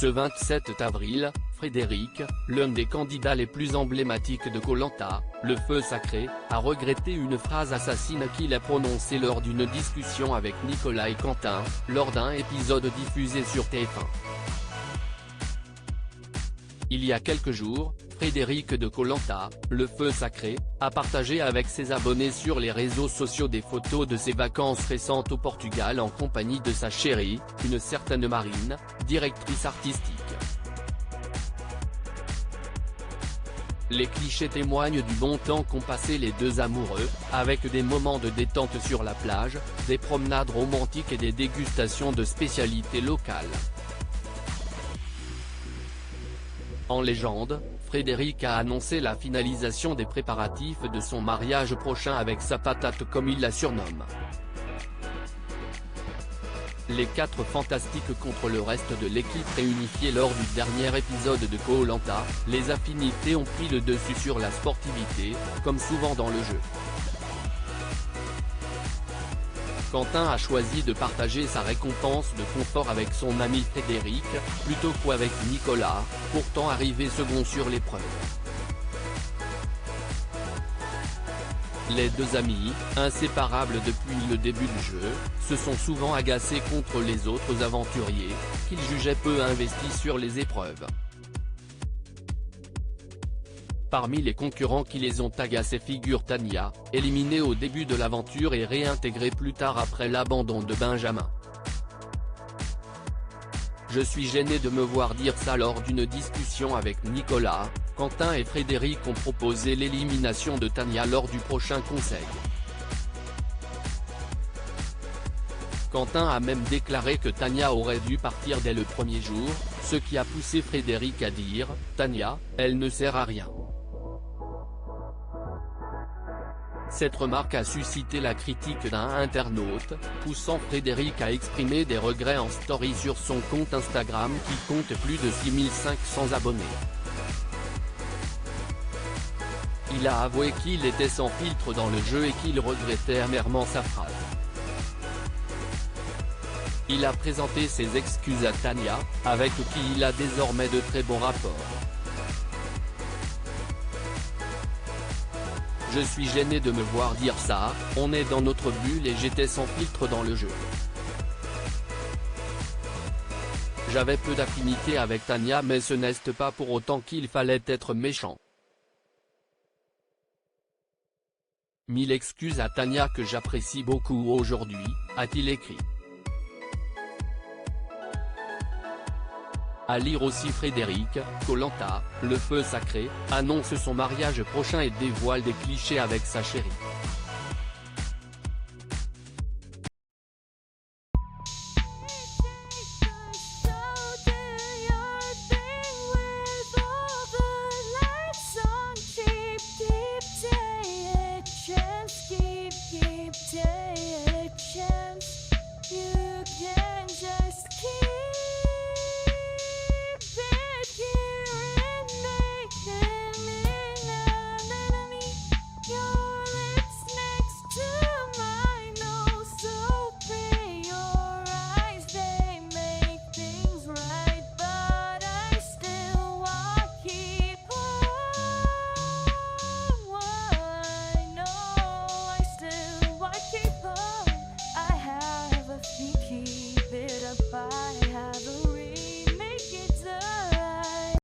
Ce 27 avril, Frédéric, l'un des candidats les plus emblématiques de Koh Lanta, le feu sacré, a regretté une phrase assassine qu'il a prononcée lors d'une discussion avec Nicolas et Quentin, lors d'un épisode diffusé sur TF1. Il y a quelques jours, Frédéric de Koh Lanta, le feu sacré, a partagé avec ses abonnés sur les réseaux sociaux des photos de ses vacances récentes au Portugal en compagnie de sa chérie, une certaine Marine, directrice artistique. Les clichés témoignent du bon temps qu'ont passé les deux amoureux, avec des moments de détente sur la plage, des promenades romantiques et des dégustations de spécialités locales. En légende, Frédéric a annoncé la finalisation des préparatifs de son mariage prochain avec sa patate comme il la surnomme. Les quatre fantastiques contre le reste de l'équipe réunifiée lors du dernier épisode de Koh Lanta, les affinités ont pris le dessus sur la sportivité, comme souvent dans le jeu. Quentin a choisi de partager sa récompense de confort avec son ami Frédéric, plutôt qu'avec Nicolas, pourtant arrivé second sur l'épreuve. Les deux amis, inséparables depuis le début du jeu, se sont souvent agacés contre les autres aventuriers, qu'ils jugeaient peu investis sur les épreuves. Parmi les concurrents qui les ont agacés figure Tania, éliminée au début de l'aventure et réintégrée plus tard après l'abandon de Benjamin. Je suis gêné de me voir dire ça lors d'une discussion avec Nicolas. Quentin et Frédéric ont proposé l'élimination de Tania lors du prochain conseil. Quentin a même déclaré que Tania aurait dû partir dès le premier jour, ce qui a poussé Frédéric à dire « Tania, elle ne sert à rien ». Cette remarque a suscité la critique d'un internaute, poussant Frédéric à exprimer des regrets en story sur son compte Instagram qui compte plus de 6500 abonnés. Il a avoué qu'il était sans filtre dans le jeu et qu'il regrettait amèrement sa phrase. Il a présenté ses excuses à Tania, avec qui il a désormais de très bons rapports. Je suis gêné de me voir dire ça, on est dans notre bulle et j'étais sans filtre dans le jeu. J'avais peu d'affinité avec Tania mais ce n'est pas pour autant qu'il fallait être méchant. Mille excuses à Tania que j'apprécie beaucoup aujourd'hui, a-t-il écrit. À lire aussi Frédéric, Koh Lanta, le feu sacré, annonce son mariage prochain et dévoile des clichés avec sa chérie.